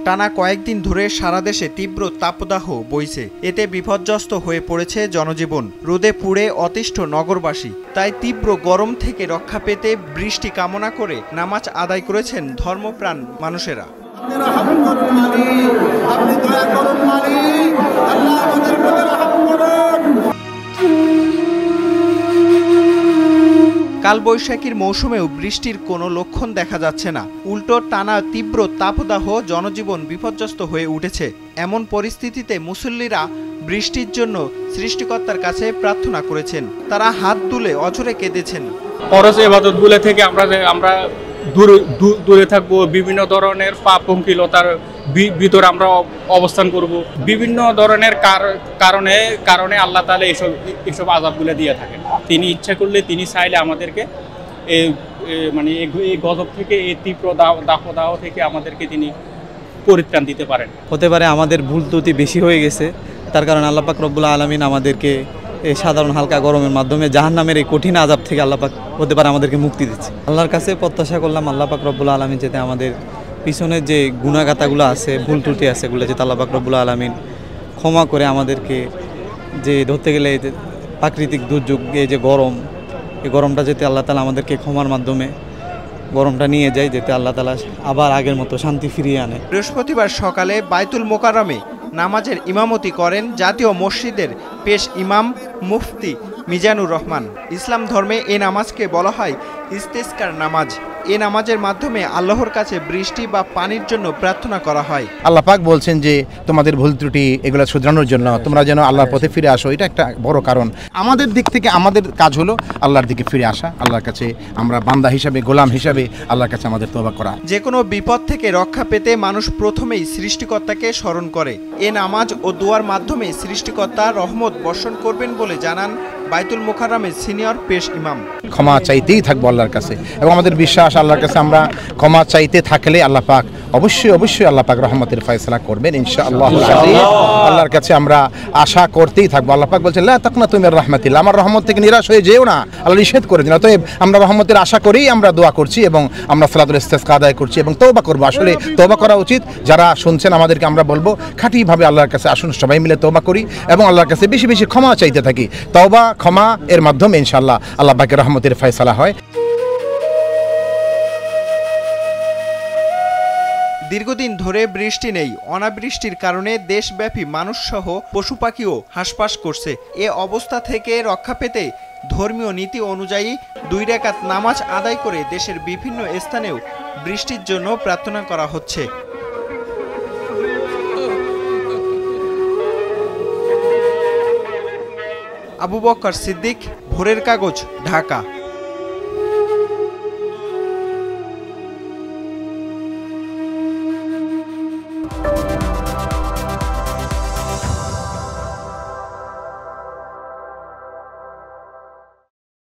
টানা কয়েকদিন ধরে সারা দেশে তীব্র তাপদাহ বইছে। এতে বিপর্যস্ত হয়ে পড়েছে জনজীবন। রোদে পুড়ে অতিষ্ঠ নগরবাসী। তাই তীব্র গরম থেকে রক্ষা পেতে বৃষ্টি কামনা করে নামাজ আদায় করেছেন ধর্মপ্রাণ মানুষেরা। কালবৈশাখীর মৌসুমেও বৃষ্টির কোনো লক্ষণ দেখা যাচ্ছে না। উল্টো টানা তীব্র তাপদাহ জনজীবন বিপর্যস্ত হয়ে উঠেছে। এমন পরিস্থিতিতে মুসল্লিরা বৃষ্টির জন্য সৃষ্টিকর্তার কাছে প্রার্থনা করেছেন। তারা হাত তুলে অঝরে কেঁদেছেন। ফরজ ইবাদতগুলো থেকে আমরা দূরে থাকবো। বিভিন্ন ধরনের পাপ-পঙ্কিলতার ভিতরে আমরা অবস্থান করব। বিভিন্ন ধরনের কারণে আল্লাহ তাআলা এসব আযাবগুলো দিয়ে থাকেন। তিনি ইচ্ছা করলে, তিনি চাইলে আমাদেরকে এই গজব থেকে, এই তীব্র দাহ থেকে আমাদেরকে তিনি পরিত্রাণ দিতে পারেন। হতে পারে আমাদের ভুল ত্রুটি বেশি হয়ে গেছে, তার কারণে আল্লাহ পাক রব্বুল আলামিন আমাদেরকে এই সাধারণ হালকা গরমের মাধ্যমে জাহান্নামের এই কঠিন আযাব থেকে আল্লাহ পাক হতে পারে আমাদেরকে মুক্তি দিচ্ছে। আল্লাহর কাছে প্রত্যাশা করলাম আল্লাহ পাক রব্বুল আলামিন যাতে আমাদের পিছনের যে গুনাহগাতাগুলো আছে, ভুল ত্রুটি আছে, এগুলো যাতে আল্লাহ পাক রব্বুল আলামিন ক্ষমা করে আমাদেরকে, যে ধরতে গেলে প্রাকৃতিক দুর্যোগ, এই যে গরম, এই গরমটা যাতে আল্লাহ তাআলা আমাদেরকে ক্ষমার মাধ্যমে গরমটা নিয়ে যায়, যাতে আল্লাহ তাআলা আবার আগের মতো শান্তি ফিরিয়ে আনে। বৃহস্পতিবার সকালে বাইতুল মোকাররমে নামাজের ইমামতি করেন জাতীয় মসজিদের পেশ ইমাম মুফতি মিজানুর রহমান। ইসলাম ধর্মে এ নামাজকে বলা হয় ইস্তেসকার নামাজ। এ নামাজের মাধ্যমে আল্লাহর কাছে বৃষ্টি বা পানির জন্য প্রার্থনা করা হয়। আল্লাহ পাক বলছেন যে তোমাদের ভুল ত্রুটি এগুলো শুধরানোর জন্য তোমরা যেন আল্লাহর পথে ফিরে আসো। এটা একটা বড় কারণ। আমাদের দিক থেকে আমাদের কাজ হলো আল্লাহর দিকে ফিরে আসা, আল্লাহর কাছে আমরা বান্দা হিসাবে, গোলাম হিসাবে আল্লাহর কাছে আমাদের তওবা করা। যে কোনো বিপদ থেকে রক্ষা পেতে মানুষ প্রথমেই সৃষ্টিকর্তাকে স্মরণ করে। এ নামাজ ও দোয়ার মাধ্যমে সৃষ্টিকর্তা রহমত বর্ষণ করবেন বলে জানান বাইতুল মোকাররমের সিনিয়র পেশ ইমাম। ক্ষমা চাইতেই থাকবো আল্লাহর কাছে, এবং আমাদের বিশ্বাস আল্লাহর কাছে আমরা ক্ষমা চাইতে থাকলে আল্লাহ পাক অবশ্যই আল্লাহ পাক রহমতের ফয়সালা করবেন ইনশাআল্লাহ। আল্লাহর কাছে আমরা আশা করতেই থাকবো। আল্লাহ পাক বলছেন লা তাকনাতু মির রাহমাতিল্লাহ, আমার রহমত থেকে নিরাশ হয়ে যেও না, আল্লাহ নিষেধ করেছেন। অতএব আমরা রহমতের আশা করেই আমরা দোয়া করছি এবং আমরা সালাতুল ইস্তিসকা আদায় করছি এবং তওবা করবো। আসলে তওবা করা উচিত। যারা শুনছেন আমাদেরকে আমরা বলবো খাঁটিভাবে আল্লাহর কাছে আসুন, সবাই মিলে তওবা করি এবং আল্লাহর কাছে বেশি বেশি ক্ষমা চাইতে থাকি। তওবা, ক্ষমা এর মাধ্যমে ইনশাআল্লাহ আল্লাহ পাকের রহমতের ফয়সালা হয়। দীর্ঘদিন ধরে বৃষ্টি নেই। অনাবৃষ্টির কারণে দেশব্যাপী মানুষসহ পশু পাখিও হাঁসফাঁস করছে। এ অবস্থা থেকে রক্ষা পেতে ধর্মীয় নীতি অনুযায়ী 2 রাকাত নামাজ আদায় করে দেশের বিভিন্ন স্থানেও বৃষ্টির জন্য প্রার্থনা করা হচ্ছে। আবু বকর সিদ্দিক, ভোরের কাগজ, ঢাকা।